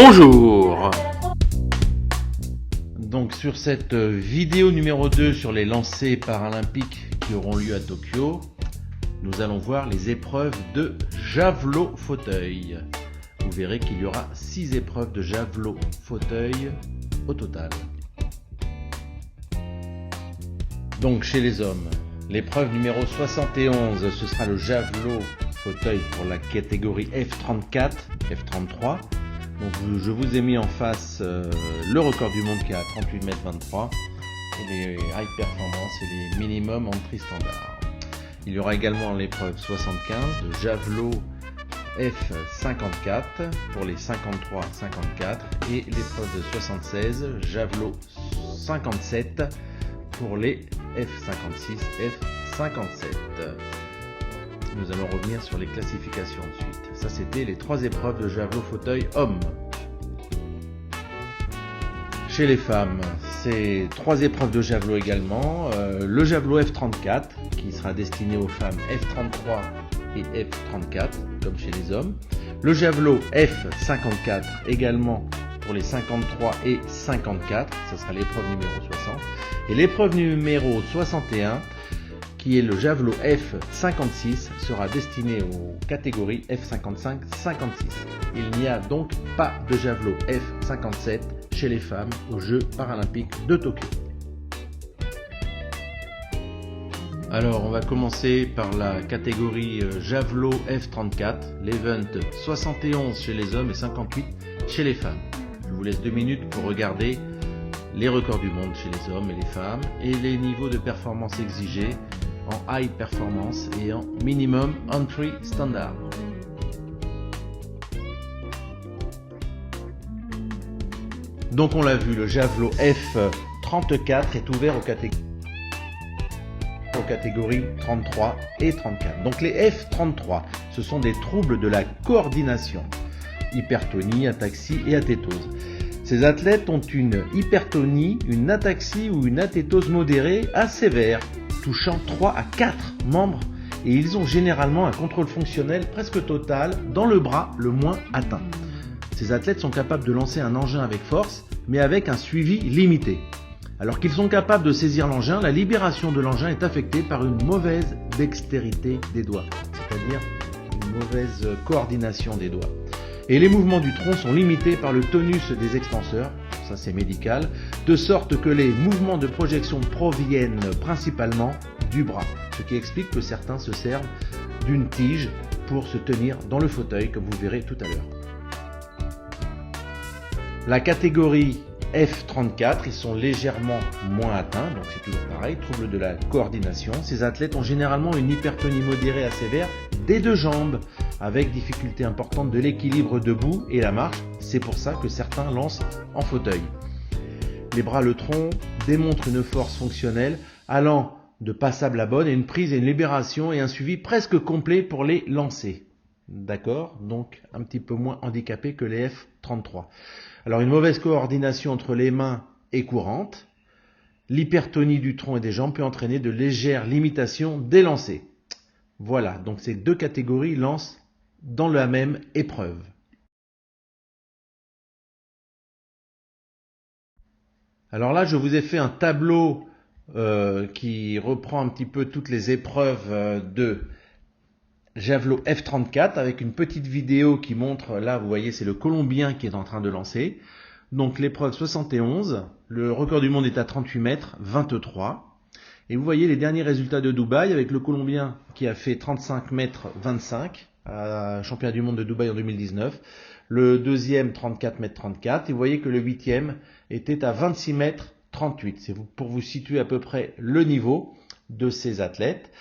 Bonjour. Donc sur cette vidéo numéro 2 sur les lancers paralympiques qui auront lieu à Tokyo, nous allons voir les épreuves de javelot fauteuil. Vous verrez qu'il y aura 6 épreuves de javelot fauteuil au total. Donc chez les hommes, l'épreuve numéro 71, ce sera le javelot fauteuil pour la catégorie F34, F33. Donc je vous ai mis en face le record du monde qui est à 38 mètres 23 et les high performance et les minimum entry standard. Il y aura également l'épreuve 75 de javelot F54 pour les 53-54 et l'épreuve de 76 javelot 57 pour les F56, F57. Nous allons revenir sur les classifications ensuite. Ça, c'était les 3 épreuves de javelot fauteuil homme. Chez les femmes, c'est 3 épreuves de javelot également. Le javelot F34 qui sera destiné aux femmes F33 et F34 comme chez les hommes. Le javelot F54 également pour les 53 et 54. Ça sera l'épreuve numéro 60. Et l'épreuve numéro 61 qui est le javelot F56, sera destiné aux catégories F55-56. Il n'y a donc pas de javelot F57 chez les femmes aux Jeux paralympiques de Tokyo. Alors on va commencer par la catégorie javelot F34, l'event 71 chez les hommes et 58 chez les femmes. Je vous laisse 2 minutes pour regarder les records du monde chez les hommes et les femmes et les niveaux de performance exigés en high performance et en minimum entry standard. Donc on l'a vu, le javelot F34 est ouvert aux catégories 33 et 34. Donc les F33, ce sont des troubles de la coordination, hypertonie, ataxie et athétose. Ces athlètes ont une hypertonie, une ataxie ou une athétose modérée à sévère, touchant 3 à 4 membres et ils ont généralement un contrôle fonctionnel presque total dans le bras le moins atteint. Ces athlètes sont capables de lancer un engin avec force mais avec un suivi limité. Alors qu'ils sont capables de saisir l'engin, la libération de l'engin est affectée par une mauvaise dextérité des doigts, c'est-à-dire une mauvaise coordination des doigts. Et les mouvements du tronc sont limités par le tonus des extenseurs, ça c'est médical, de sorte que les mouvements de projection proviennent principalement du bras, ce qui explique que certains se servent d'une tige pour se tenir dans le fauteuil, comme vous verrez tout à l'heure. La catégorie F34, ils sont légèrement moins atteints, donc c'est toujours pareil, trouble de la coordination. Ces athlètes ont généralement une hypertonie modérée à sévère des 2 jambes, avec difficulté importante de l'équilibre debout et la marche. C'est pour ça que certains lancent en fauteuil. Les bras, le tronc démontrent une force fonctionnelle allant de passable à bonne et une prise et une libération et un suivi presque complet pour les lancers. D'accord? Donc un petit peu moins handicapés que les F33. Alors une mauvaise coordination entre les mains est courante. L'hypertonie du tronc et des jambes peut entraîner de légères limitations des lancers. Voilà, donc ces 2 catégories lancent dans la même épreuve. Alors là, je vous ai fait un tableau qui reprend un petit peu toutes les épreuves de javelot F34 avec une petite vidéo qui montre, là vous voyez c'est le Colombien qui est en train de lancer. Donc l'épreuve 71, le record du monde est à 38 mètres 23. Et vous voyez les derniers résultats de Dubaï avec le Colombien qui a fait 35 mètres 25 à championnat du monde de Dubaï en 2019. Le deuxième 34 mètres 34 et vous voyez que le 8e était à 26 mètres 38. C'est pour vous situer à peu près le niveau de ces athlètes.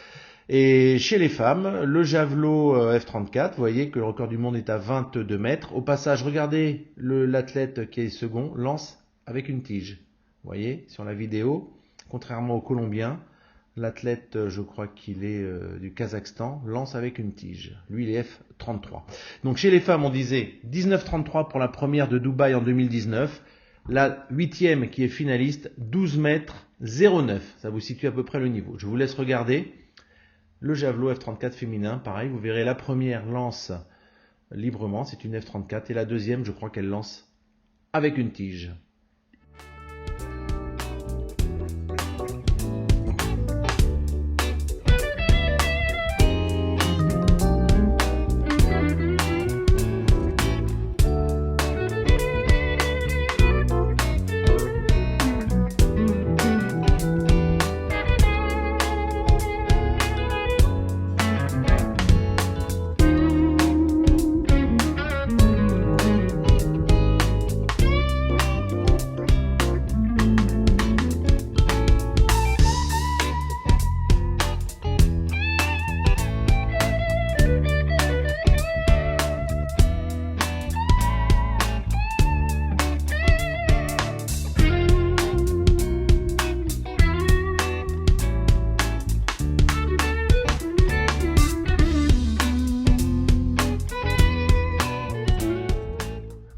Et chez les femmes, le javelot F34, vous voyez que le record du monde est à 22 mètres. Au passage, regardez l'athlète qui est second, lance avec une tige. Vous voyez sur la vidéo, contrairement au Colombien, l'athlète, je crois qu'il est du Kazakhstan, lance avec une tige. Lui, il est F33. Donc chez les femmes, on disait 19,33 pour la première de Dubaï en 2019. La 8e qui est finaliste, 12 mètres 09. Ça vous situe à peu près le niveau. Je vous laisse regarder. Le javelot F34 féminin, pareil, vous verrez la première lance librement, c'est une F34, et la deuxième, je crois qu'elle lance avec une tige.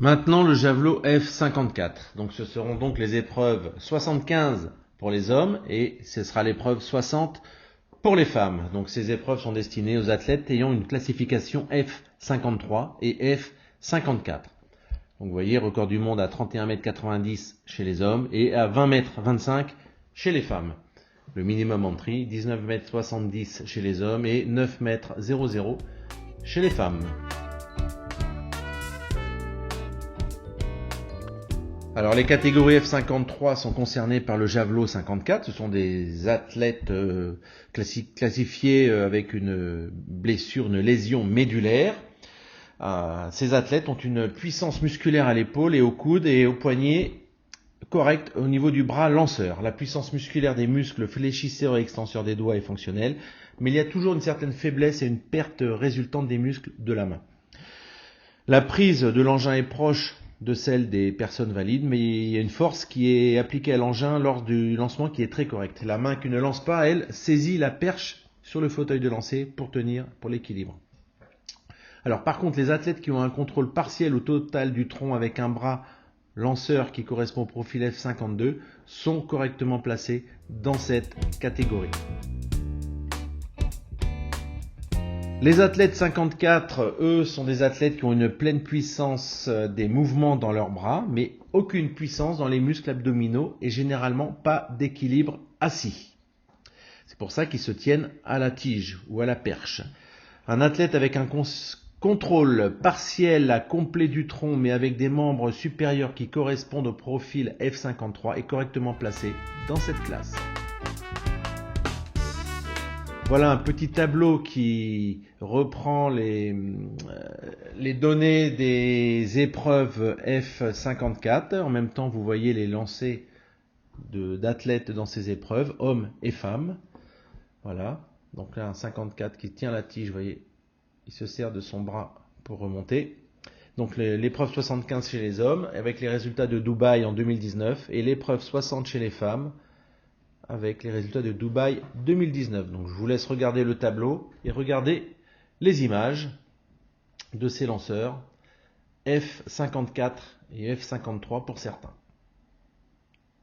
Maintenant le javelot F54. Donc ce seront donc les épreuves 75 pour les hommes et ce sera l'épreuve 60 pour les femmes. Donc ces épreuves sont destinées aux athlètes ayant une classification F53 et F54. Donc vous voyez, record du monde à 31,90 m chez les hommes et à 20,25 m chez les femmes. Le minimum entry, 19,70 m chez les hommes et 9,00 m chez les femmes. Alors les catégories F53 sont concernées par le javelot 54, ce sont des athlètes classifiés avec une blessure, une lésion médulaire. Ces athlètes ont une puissance musculaire à l'épaule et au coude et au poignet correcte au niveau du bras lanceur. La puissance musculaire des muscles fléchisseurs et extenseurs des doigts est fonctionnelle, mais il y a toujours une certaine faiblesse et une perte résultante des muscles de la main. La prise de l'engin est proche de celle des personnes valides, mais il y a une force qui est appliquée à l'engin lors du lancement qui est très correcte. La main qui ne lance pas, elle, saisit la perche sur le fauteuil de lancer pour tenir pour l'équilibre. Alors par contre, les athlètes qui ont un contrôle partiel ou total du tronc avec un bras lanceur qui correspond au profil F52 sont correctement placés dans cette catégorie. Les athlètes 54, eux, sont des athlètes qui ont une pleine puissance des mouvements dans leurs bras, mais aucune puissance dans les muscles abdominaux et généralement pas d'équilibre assis. C'est pour ça qu'ils se tiennent à la tige ou à la perche. Un athlète avec un contrôle partiel à complet du tronc, mais avec des membres supérieurs qui correspondent au profil F53, est correctement placé dans cette classe. Voilà un petit tableau qui reprend les données des épreuves F54. En même temps, vous voyez les lancers d'athlètes dans ces épreuves, hommes et femmes. Voilà. Donc là, un 54 qui tient la tige, vous voyez, il se sert de son bras pour remonter. Donc l'épreuve 75 chez les hommes, avec les résultats de Dubaï en 2019, et l'épreuve 60 chez les femmes, avec les résultats de Dubaï 2019. Donc je vous laisse regarder le tableau et regarder les images de ces lanceurs F54 et F53 pour certains.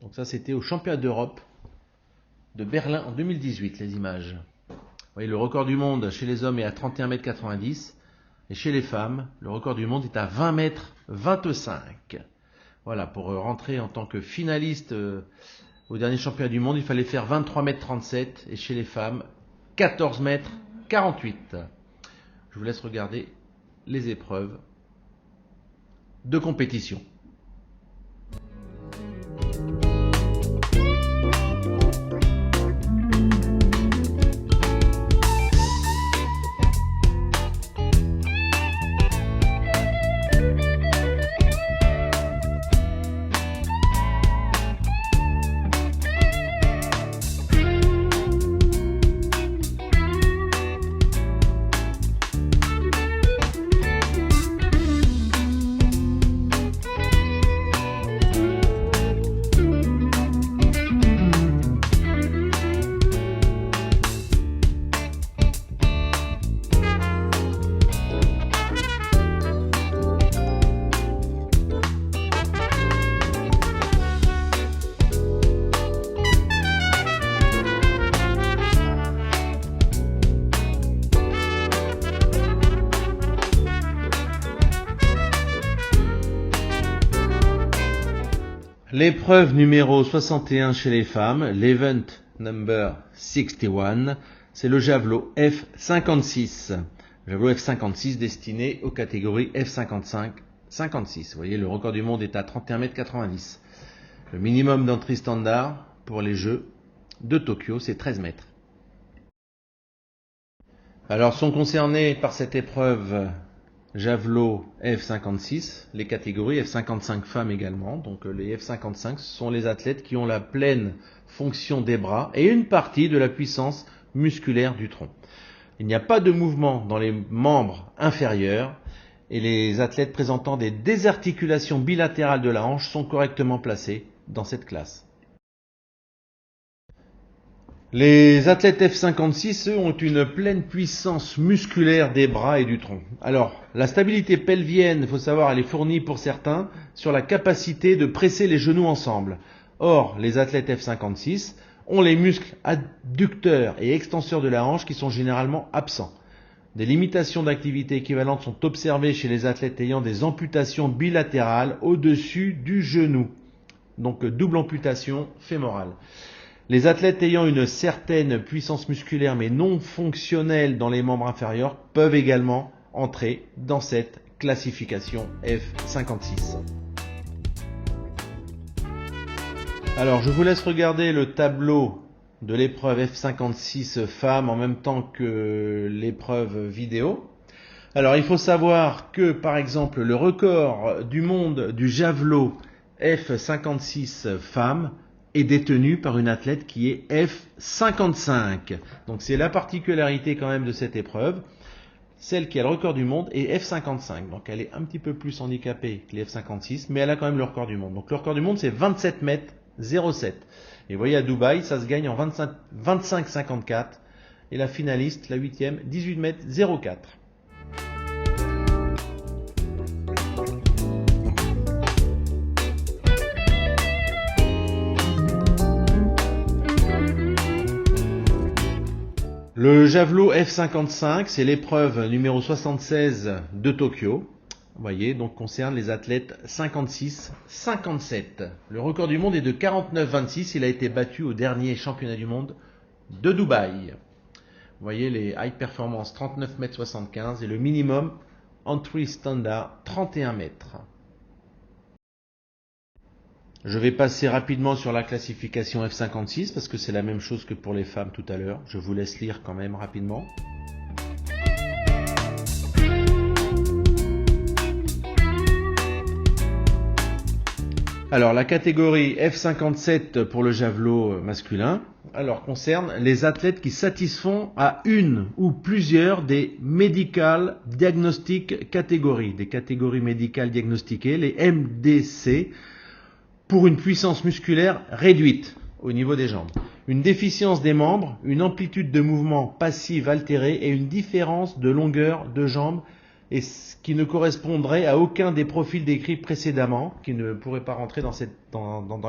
Donc ça c'était au championnat d'Europe de Berlin en 2018 les images. Vous voyez, le record du monde chez les hommes est à 31,90 m et chez les femmes le record du monde est à 20,25 m. Voilà, pour rentrer en tant que finaliste au dernier championnat du monde, il fallait faire 23,37 m et chez les femmes, 14,48 m. Je vous laisse regarder les épreuves de compétition. L'épreuve numéro 61 chez les femmes, l'event number 61, c'est le javelot F56. Javelot F56 destiné aux catégories F55-56. Vous voyez, le record du monde est à 31,90 m. Le minimum d'entrée standard pour les Jeux de Tokyo, c'est 13 mètres. Alors sont concernés par cette épreuve javelot F56, les catégories F55 femmes également. Donc les F55 ce sont les athlètes qui ont la pleine fonction des bras et une partie de la puissance musculaire du tronc. Il n'y a pas de mouvement dans les membres inférieurs et les athlètes présentant des désarticulations bilatérales de la hanche sont correctement placés dans cette classe. Les athlètes F56, eux, ont une pleine puissance musculaire des bras et du tronc. Alors, la stabilité pelvienne, il faut savoir, elle est fournie pour certains sur la capacité de presser les genoux ensemble. Or, les athlètes F56 ont les muscles adducteurs et extenseurs de la hanche qui sont généralement absents. Des limitations d'activité équivalentes sont observées chez les athlètes ayant des amputations bilatérales au-dessus du genou. Donc, double amputation fémorale. Les athlètes ayant une certaine puissance musculaire mais non fonctionnelle dans les membres inférieurs peuvent également entrer dans cette classification F56. Alors je vous laisse regarder le tableau de l'épreuve F56 femmes en même temps que l'épreuve vidéo. Alors il faut savoir que par exemple le record du monde du javelot F56 femmes est détenu par une athlète qui est F55. Donc c'est la particularité quand même de cette épreuve. Celle qui a le record du monde est F55. Donc elle est un petit peu plus handicapée que les F56, mais elle a quand même le record du monde. Donc le record du monde c'est 27 mètres 07. Et vous voyez à Dubaï, ça se gagne en 25,54. Et la finaliste, la 8e, 18 mètres 04. Le javelot F55, c'est l'épreuve numéro 76 de Tokyo. Vous voyez, donc concerne les athlètes 56-57. Le record du monde est de 49,26. Il a été battu au dernier championnat du monde de Dubaï. Vous voyez les high performance 39,75 m et le minimum entry standard 31 mètres. Je vais passer rapidement sur la classification F56 parce que c'est la même chose que pour les femmes tout à l'heure. Je vous laisse lire quand même rapidement. Alors la catégorie F57 pour le javelot masculin concerne les athlètes qui satisfont à une ou plusieurs des Medical Diagnostic Categories, des catégories médicales diagnostiquées, les MDC, pour une puissance musculaire réduite au niveau des jambes, une déficience des membres, une amplitude de mouvement passive altérée et une différence de longueur de jambes et qui ne correspondrait à aucun des profils décrits précédemment, qui ne pourrait pas rentrer dans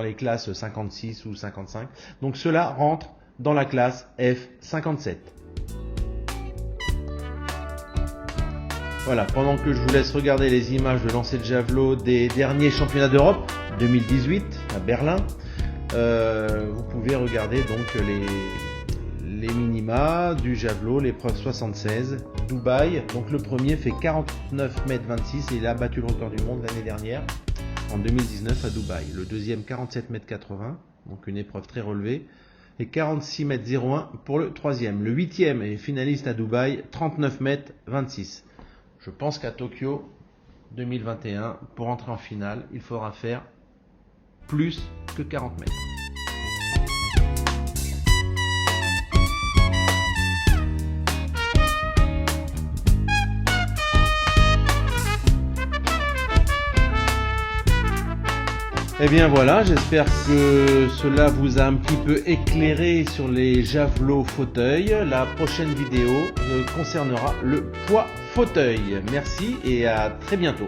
les classes 56 ou 55. Donc cela rentre dans la classe F57. Voilà, pendant que je vous laisse regarder les images de lancer de javelot des derniers championnats d'Europe 2018 à Berlin, vous pouvez regarder donc les minima du javelot, l'épreuve 76, Dubaï. Donc le premier fait 49,26 m et il a battu le record du monde l'année dernière, en 2019 à Dubaï. Le deuxième 47,80 m, donc une épreuve très relevée, et 46,01 m pour le troisième. Le huitième est finaliste à Dubaï, 39,26 m. Je pense qu'à Tokyo 2021, pour entrer en finale, il faudra faire plus que 40 mètres. Et bien voilà, j'espère que cela vous a un petit peu éclairé sur les javelots fauteuil. La prochaine vidéo concernera le poids fauteuil. Merci et à très bientôt.